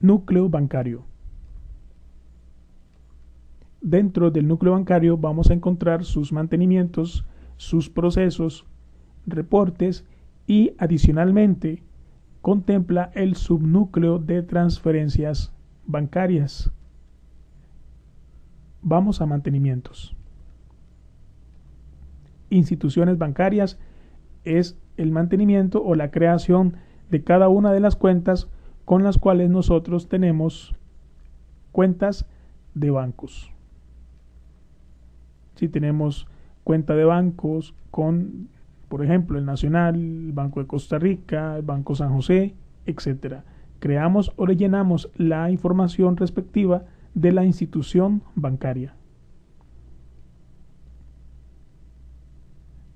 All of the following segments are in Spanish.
núcleo bancario. Dentro del núcleo bancario vamos a encontrar sus mantenimientos, sus procesos, reportes y adicionalmente contempla el subnúcleo de transferencias bancarias. Vamos a mantenimientos. Instituciones bancarias es el mantenimiento o la creación de cada una de las cuentas con las cuales nosotros tenemos cuentas de bancos. Si tenemos cuenta de bancos con, por ejemplo, el Nacional, el Banco de Costa Rica, el Banco San José, etc. Creamos o rellenamos la información respectiva de la institución bancaria.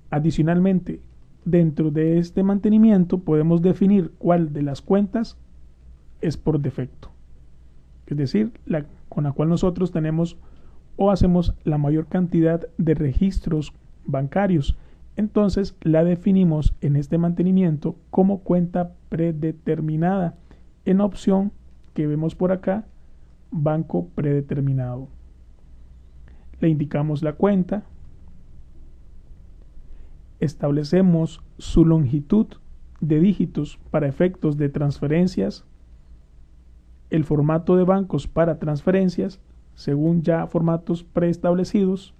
Adicionalmente, dentro de este mantenimiento podemos definir cuál de las cuentas es por defecto, es decir, la con la cual nosotros tenemos o hacemos la mayor cantidad de registros bancarios. Entonces la definimos en este mantenimiento como cuenta predeterminada en la opción que vemos por acá, banco predeterminado. Le indicamos la cuenta, establecemos su longitud de dígitos para efectos de transferencias, el formato de bancos para transferencias según ya formatos preestablecidos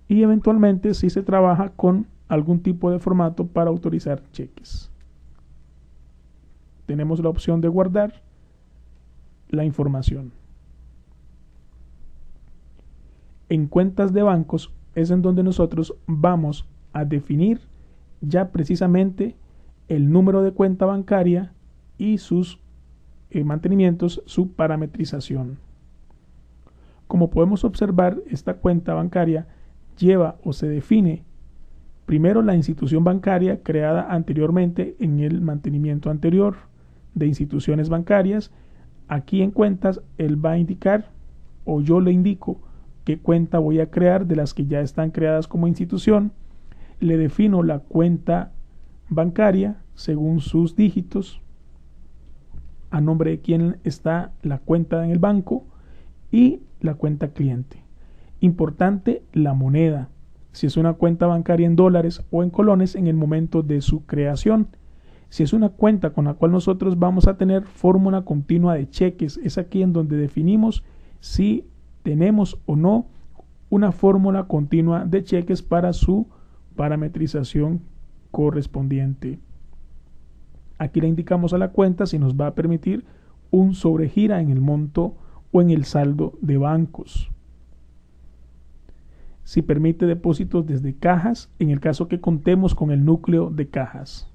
y eventualmente si se trabaja con algún tipo de formato para autorizar cheques. Tenemos la opción de guardar la información. En cuentas de bancos es en donde nosotros vamos a definir ya precisamente el número de cuenta bancaria y sus mantenimientos, su parametrización. Como podemos observar, esta cuenta bancaria lleva o se define primero la institución bancaria creada anteriormente en el mantenimiento anterior de instituciones bancarias. Aquí en cuentas él va a indicar o yo le indico qué cuenta voy a crear de las que ya están creadas como institución. Le defino la cuenta bancaria según sus dígitos, a nombre de quién está la cuenta en el banco y la cuenta cliente. Importante la moneda, si es una cuenta bancaria en dólares o en colones en el momento de su creación. Si es una cuenta con la cual nosotros vamos a tener fórmula continua de cheques, es aquí en donde definimos si tenemos o no una fórmula continua de cheques para su parametrización correspondiente. Aquí le indicamos a la cuenta si nos va a permitir un sobregira en el monto o en el saldo de bancos. Si permite depósitos desde cajas, en el caso que contemos con el núcleo de cajas.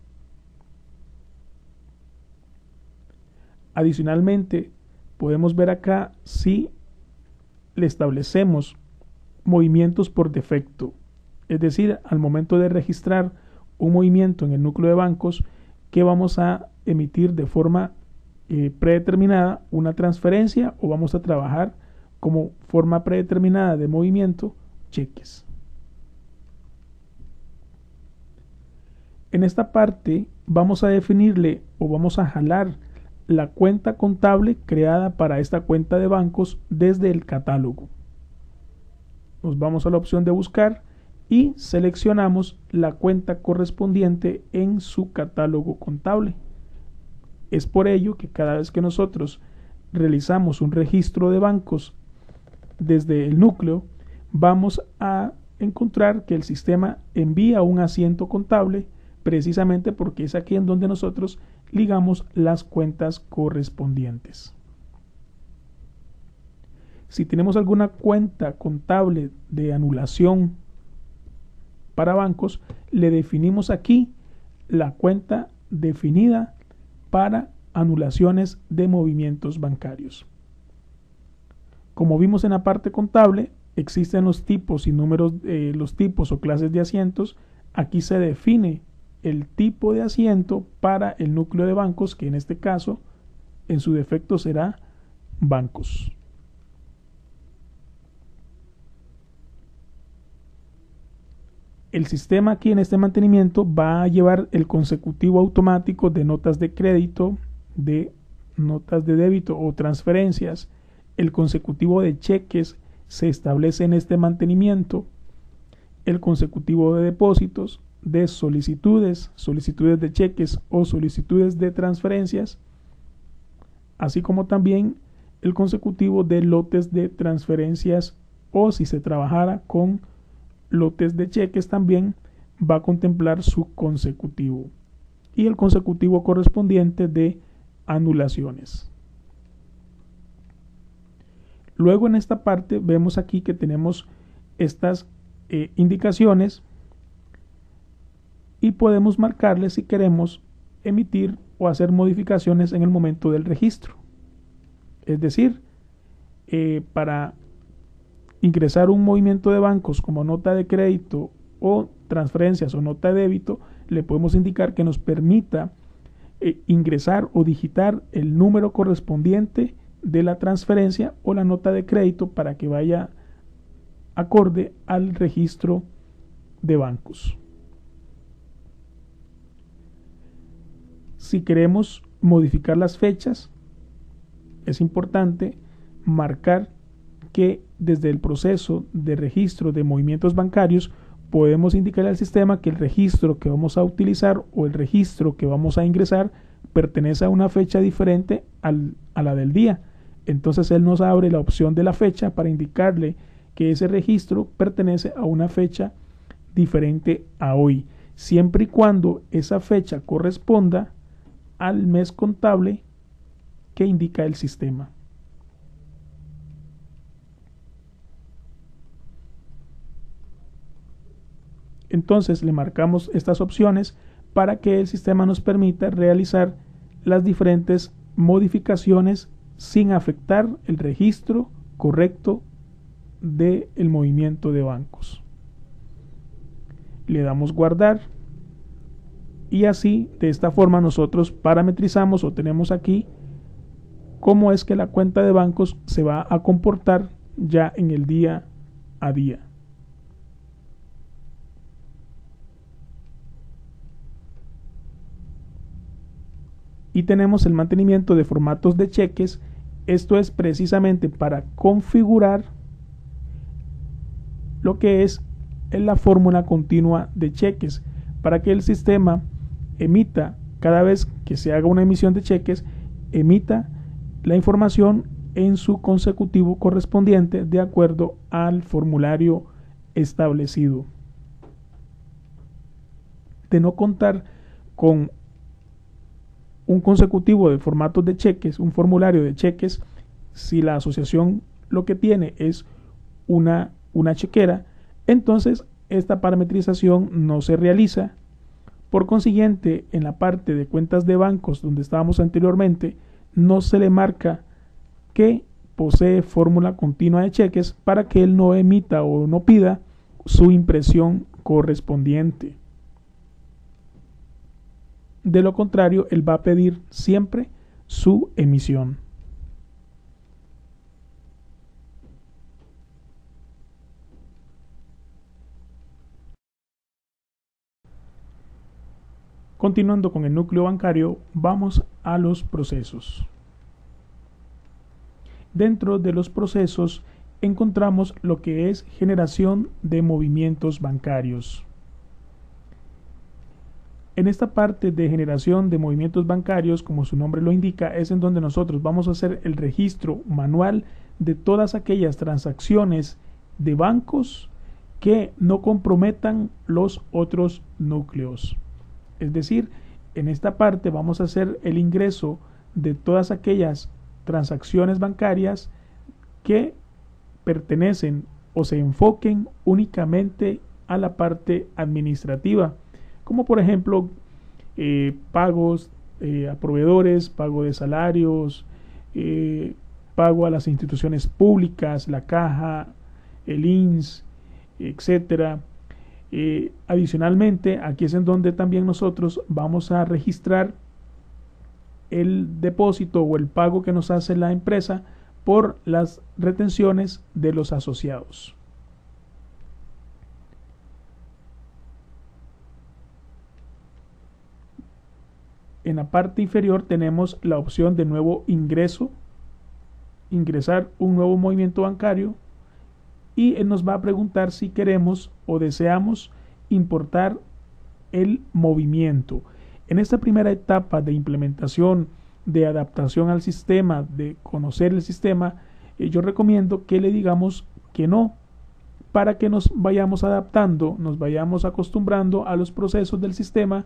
Adicionalmente, podemos ver acá si le establecemos movimientos por defecto. Es decir, al momento de registrar un movimiento en el núcleo de bancos, que vamos a emitir de forma predeterminada una transferencia o vamos a trabajar como forma predeterminada de movimiento cheques. En esta parte vamos a definirle o vamos a jalar la cuenta contable creada para esta cuenta de bancos desde el catálogo. Nos vamos a la opción de buscar y seleccionamos la cuenta correspondiente en su catálogo contable. Es por ello que cada vez que nosotros realizamos un registro de bancos desde el núcleo, vamos a encontrar que el sistema envía un asiento contable precisamente porque es aquí en donde nosotros ligamos las cuentas correspondientes. Si tenemos alguna cuenta contable de anulación para bancos, le definimos aquí la cuenta definida para anulaciones de movimientos bancarios. Como vimos en la parte contable, existen los tipos y números, los tipos o clases de asientos. Aquí se define el tipo de asiento para el núcleo de bancos, que en este caso, en su defecto, será bancos. El sistema aquí en este mantenimiento va a llevar el consecutivo automático de notas de crédito, de notas de débito o transferencias. El consecutivo de cheques se establece en este mantenimiento. El consecutivo de depósitos, de solicitudes, solicitudes de cheques o solicitudes de transferencias, así como también el consecutivo de lotes de transferencias, o si se trabajara con lotes de cheques también va a contemplar su consecutivo, y el consecutivo correspondiente de anulaciones. Luego en esta parte vemos aquí que tenemos estas indicaciones y podemos marcarles si queremos emitir o hacer modificaciones en el momento del registro. Es decir, para ingresar un movimiento de bancos como nota de crédito o transferencias o nota de débito, le podemos indicar que nos permita ingresar o digitar el número correspondiente de la transferencia o la nota de crédito para que vaya acorde al registro de bancos. Si queremos modificar las fechas, es importante marcar que desde el proceso de registro de movimientos bancarios podemos indicar al sistema que el registro que vamos a utilizar o el registro que vamos a ingresar pertenece a una fecha diferente a la del día. Entonces él nos abre la opción de la fecha para indicarle que ese registro pertenece a una fecha diferente a hoy, siempre y cuando esa fecha corresponda al mes contable que indica el sistema. Entonces le marcamos estas opciones para que el sistema nos permita realizar las diferentes modificaciones sin afectar el registro correcto del movimiento de bancos. Le damos guardar y así de esta forma nosotros parametrizamos o tenemos aquí cómo es que la cuenta de bancos se va a comportar ya en el día a día. Y tenemos el mantenimiento de formatos de cheques. Esto es precisamente para configurar lo que es la fórmula continua de cheques, para que el sistema emita, cada vez que se haga una emisión de cheques, emita la información en su consecutivo correspondiente de acuerdo al formulario establecido. De no contar con un consecutivo de formatos de cheques, un formulario de cheques, si la asociación lo que tiene es una chequera, entonces esta parametrización no se realiza. Por consiguiente, en la parte de cuentas de bancos donde estábamos anteriormente, no se le marca que posee fórmula continua de cheques para que él no emita o no pida su impresión correspondiente. De lo contrario, él va a pedir siempre su emisión. Continuando con el núcleo bancario, vamos a los procesos. Dentro de los procesos encontramos lo que es generación de movimientos bancarios. En esta parte de generación de movimientos bancarios, como su nombre lo indica, es en donde nosotros vamos a hacer el registro manual de todas aquellas transacciones de bancos que no comprometan los otros núcleos. Es decir, en esta parte vamos a hacer el ingreso de todas aquellas transacciones bancarias que pertenecen o se enfoquen únicamente a la parte administrativa, como por ejemplo pagos a proveedores, pago de salarios, pago a las instituciones públicas, la caja, el INS, etcétera. Adicionalmente, aquí es en donde también nosotros vamos a registrar el depósito o el pago que nos hace la empresa por las retenciones de los asociados. en la parte inferior tenemos la opción de nuevo ingresar un nuevo movimiento bancario, y él nos va a preguntar si queremos o deseamos importar el movimiento. En esta primera etapa de implementación, de adaptación al sistema, de conocer el sistema, yo recomiendo que le digamos que no, para que nos vayamos adaptando, nos vayamos acostumbrando a los procesos del sistema,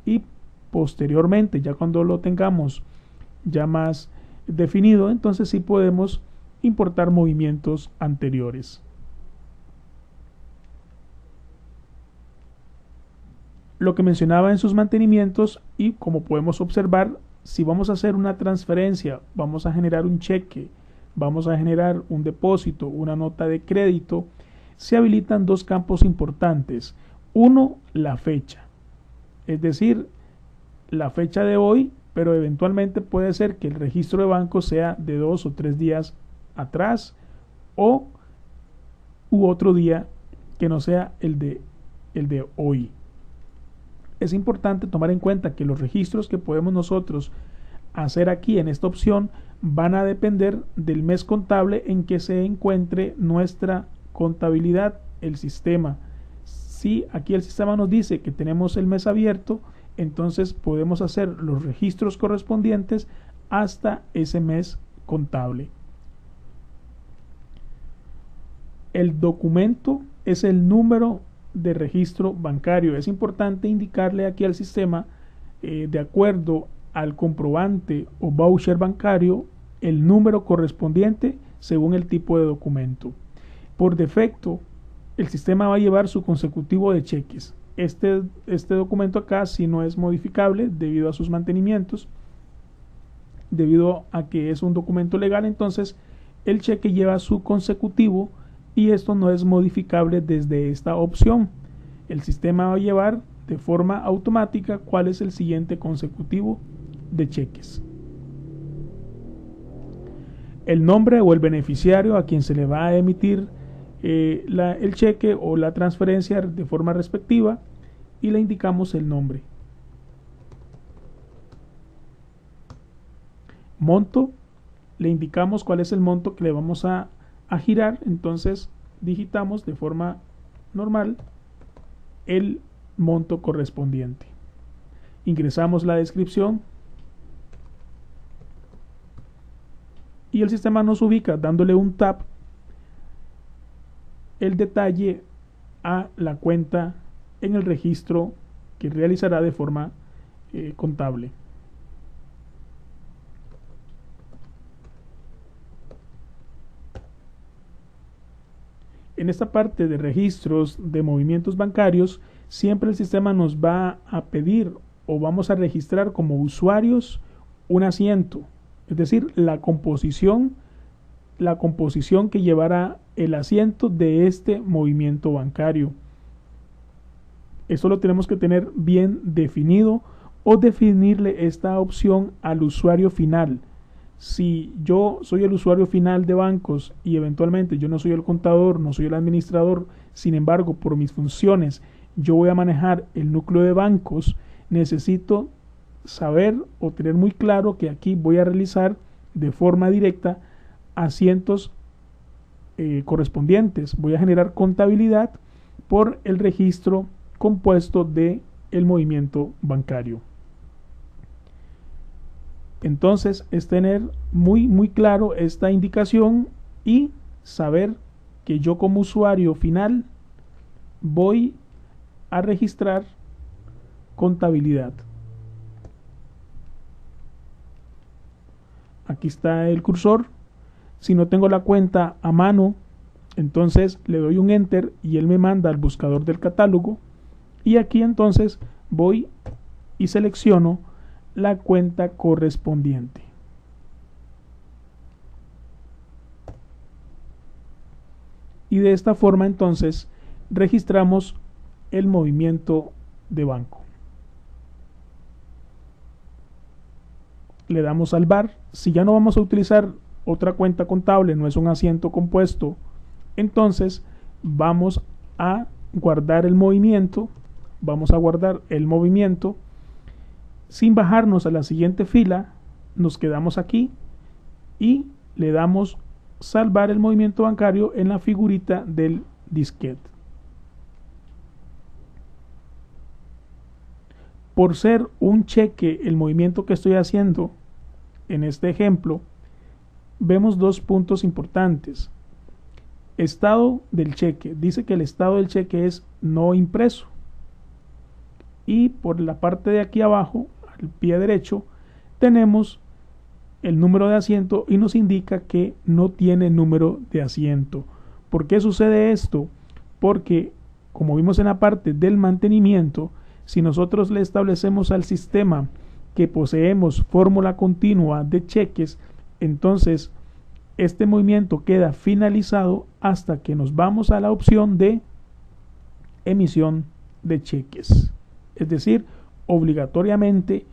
y posteriormente, ya cuando lo tengamos ya más definido, entonces sí podemos importar movimientos anteriores. Lo que mencionaba en sus mantenimientos, y como podemos observar, si vamos a hacer una transferencia, vamos a generar un cheque, vamos a generar un depósito, una nota de crédito, se habilitan dos campos importantes. Uno, la fecha, es decir, la fecha de hoy, pero eventualmente puede ser que el registro de banco sea de 2 o 3 días atrás, u otro día que no sea el de hoy. Es importante tomar en cuenta que los registros que podemos nosotros hacer aquí en esta opción van a depender del mes contable en que se encuentre nuestra contabilidad, el sistema. Si aquí el sistema nos dice que tenemos el mes abierto, entonces podemos hacer los registros correspondientes hasta ese mes contable. El documento es el número de registro bancario. Es importante indicarle aquí al sistema, de acuerdo al comprobante o voucher bancario, el número correspondiente según el tipo de documento. Por defecto, el sistema va a llevar su consecutivo de cheques. Este documento acá si no es modificable debido a sus mantenimientos, debido a que es un documento legal, entonces el cheque lleva su consecutivo, y esto no es modificable desde esta opción. El sistema va a llevar de forma automática cuál es el siguiente consecutivo de cheques. El nombre o el beneficiario a quien se le va a emitir el cheque o la transferencia de forma respectiva, y le indicamos el nombre. Monto, le indicamos cuál es el monto que le vamos a girar, entonces digitamos de forma normal el monto correspondiente. Ingresamos la descripción y el sistema nos ubica, dándole un tap, el detalle a la cuenta en el registro que realizará de forma contable. En esta parte de registros de movimientos bancarios, siempre el sistema nos va a pedir o vamos a registrar como usuarios un asiento, es decir, la composición que llevará el asiento de este movimiento bancario. Esto lo tenemos que tener bien definido, o definirle esta opción al usuario final. Si yo soy el usuario final de bancos y eventualmente yo no soy el contador, no soy el administrador, sin embargo, por mis funciones yo voy a manejar el núcleo de bancos, necesito saber o tener muy claro que aquí voy a realizar de forma directa asientos correspondientes. Voy a generar contabilidad por el registro compuesto de el movimiento bancario. Entonces es tener muy claro esta indicación y saber que yo como usuario final voy a registrar contabilidad. Aquí está el cursor. Si no tengo la cuenta a mano, entonces le doy un enter y él me manda al buscador del catálogo, y aquí entonces voy y selecciono la cuenta correspondiente. Y de esta forma entonces registramos el movimiento de banco. Le damos al bar. Si ya no vamos a utilizar otra cuenta contable, no es un asiento compuesto, entonces vamos a guardar el movimiento. Sin bajarnos a la siguiente fila, nos quedamos aquí y le damos salvar el movimiento bancario en la figurita del disquete. Por ser un cheque el movimiento que estoy haciendo en este ejemplo, vemos dos puntos importantes. Estado del cheque. Dice que el estado del cheque es no impreso. Y por la parte de aquí abajo, al pie derecho, tenemos el número de asiento y nos indica que no tiene número de asiento. ¿Por qué sucede esto? Porque, como vimos en la parte del mantenimiento, si nosotros le establecemos al sistema que poseemos fórmula continua de cheques, entonces este movimiento queda finalizado hasta que nos vamos a la opción de emisión de cheques. Es decir, obligatoriamente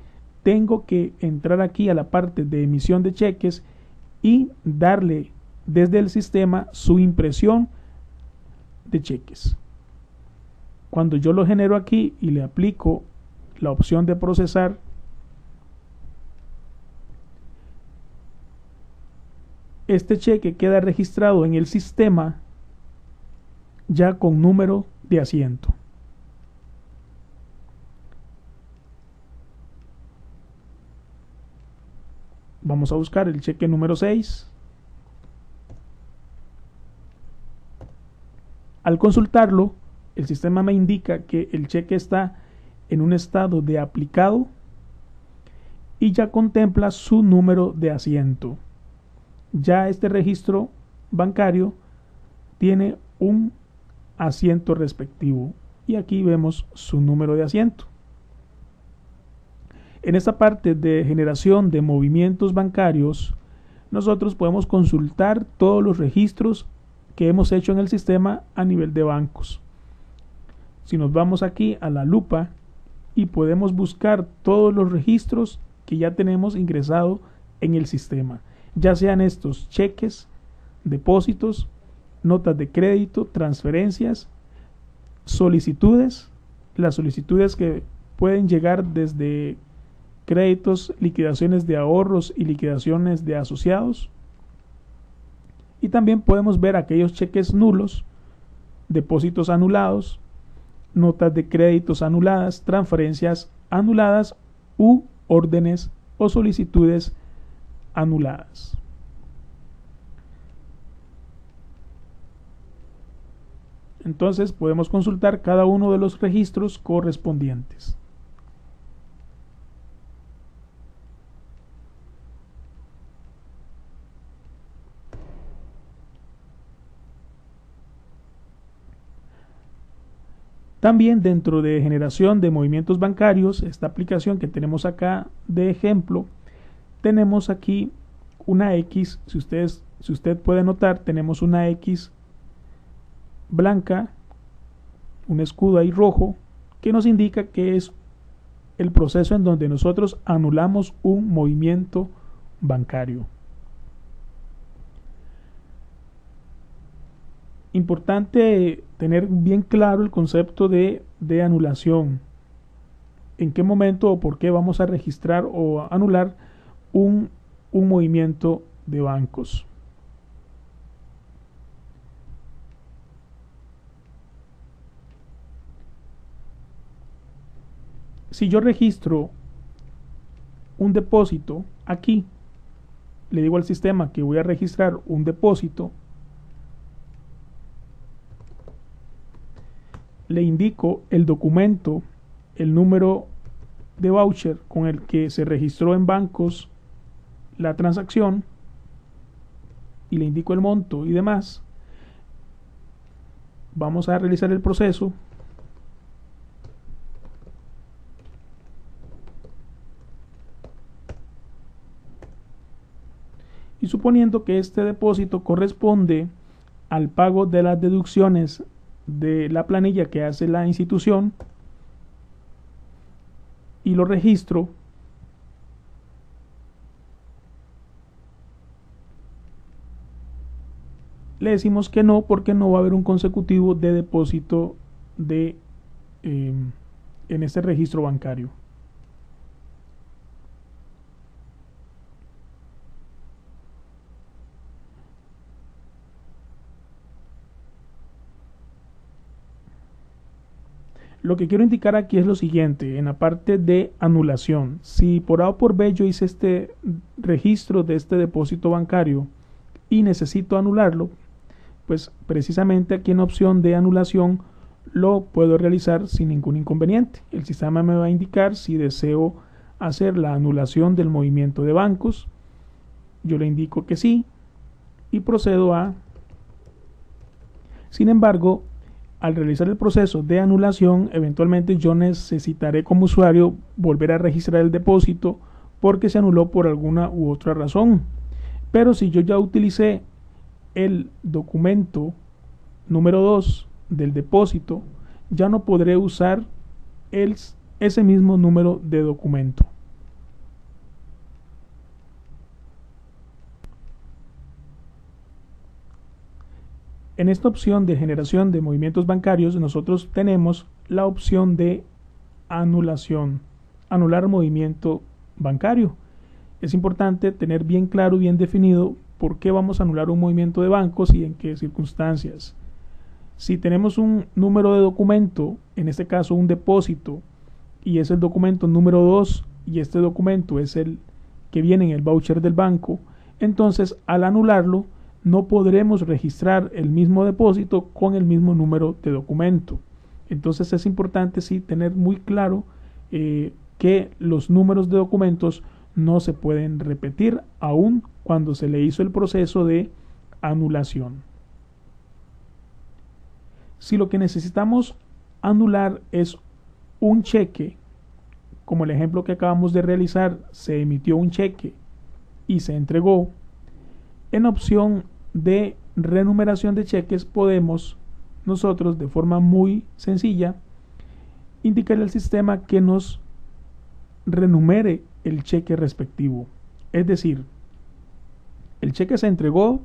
tengo que entrar aquí a la parte de emisión de cheques y darle desde el sistema su impresión de cheques. Cuando yo lo genero aquí y le aplico la opción de procesar, este cheque queda registrado en el sistema ya con número de asiento. Vamos a buscar el cheque número 6. Al consultarlo, el sistema me indica que el cheque está en un estado de aplicado y ya contempla su número de asiento. Ya este registro bancario tiene un asiento respectivo y aquí vemos su número de asiento. En esta parte de generación de movimientos bancarios, nosotros podemos consultar todos los registros que hemos hecho en el sistema a nivel de bancos. Si nos vamos aquí a la lupa y podemos buscar todos los registros que ya tenemos ingresado en el sistema, ya sean estos cheques, depósitos, notas de crédito, transferencias, solicitudes, las solicitudes que pueden llegar desde créditos, liquidaciones de ahorros y liquidaciones de asociados. Y también podemos ver aquellos cheques nulos, depósitos anulados, notas de créditos anuladas, transferencias anuladas u órdenes o solicitudes anuladas. Entonces podemos consultar cada uno de los registros correspondientes. También dentro de generación de movimientos bancarios, esta aplicación que tenemos acá de ejemplo, tenemos aquí una X, si usted puede notar, tenemos una X blanca, un escudo ahí rojo, que nos indica que es el proceso en donde nosotros anulamos un movimiento bancario. Importante tener bien claro el concepto de anulación. En qué momento o por qué vamos a registrar o anular un movimiento de bancos. Si yo registro un depósito aquí, le digo al sistema que voy a registrar un depósito, le indico el documento, el número de voucher con el que se registró en bancos la transacción y le indico el monto y demás. Vamos a realizar el proceso. Y suponiendo que este depósito corresponde al pago de las deducciones de la planilla que hace la institución y lo registro, le decimos que no, porque no va a haber un consecutivo de depósito en este registro bancario. Lo que quiero indicar aquí es lo siguiente, en la parte de anulación. Si por A o por B yo hice este registro de este depósito bancario y necesito anularlo, pues precisamente aquí en la opción de anulación lo puedo realizar sin ningún inconveniente. El sistema me va a indicar si deseo hacer la anulación del movimiento de bancos. Yo le indico que sí y procedo a... Sin embargo, al realizar el proceso de anulación, eventualmente yo necesitaré como usuario volver a registrar el depósito porque se anuló por alguna u otra razón. Pero si yo ya utilicé el documento número 2 del depósito, ya no podré usar ese mismo número de documento. En esta opción de generación de movimientos bancarios, nosotros tenemos la opción de anulación, anular movimiento bancario. Es importante tener bien claro, bien definido por qué vamos a anular un movimiento de bancos y en qué circunstancias. Si tenemos un número de documento, en este caso un depósito, y es el documento número 2 y este documento es el que viene en el voucher del banco, entonces al anularlo no podremos registrar el mismo depósito con el mismo número de documento. Entonces es importante sí tener muy claro que los números de documentos no se pueden repetir aun cuando se le hizo el proceso de anulación. Si lo que necesitamos anular es un cheque, como el ejemplo que acabamos de realizar, se emitió un cheque y se entregó, en opción de renumeración de cheques podemos nosotros de forma muy sencilla indicarle al sistema que nos renumere el cheque respectivo. Es decir, el cheque se entregó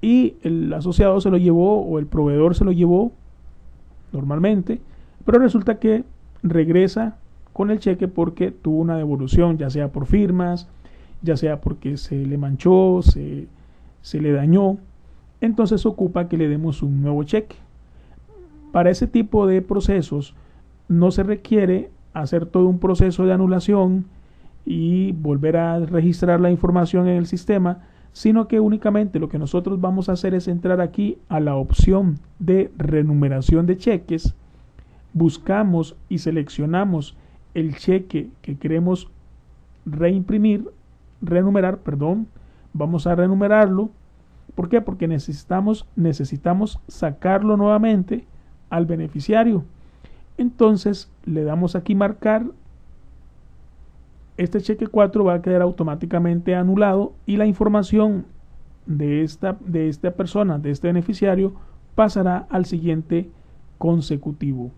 y el asociado se lo llevó o el proveedor se lo llevó normalmente, pero resulta que regresa con el cheque porque tuvo una devolución, ya sea por firmas, ya sea porque se le manchó, se le dañó, entonces ocupa que le demos un nuevo cheque. Para ese tipo de procesos no se requiere hacer todo un proceso de anulación y volver a registrar la información en el sistema, sino que únicamente lo que nosotros vamos a hacer es entrar aquí a la opción de renumeración de cheques, buscamos y seleccionamos el cheque que queremos renumerar, vamos a renumerarlo. ¿Por qué? Porque necesitamos sacarlo nuevamente al beneficiario. Entonces le damos aquí marcar. Este cheque 4 va a quedar automáticamente anulado y la información de esta persona, de este beneficiario, pasará al siguiente consecutivo.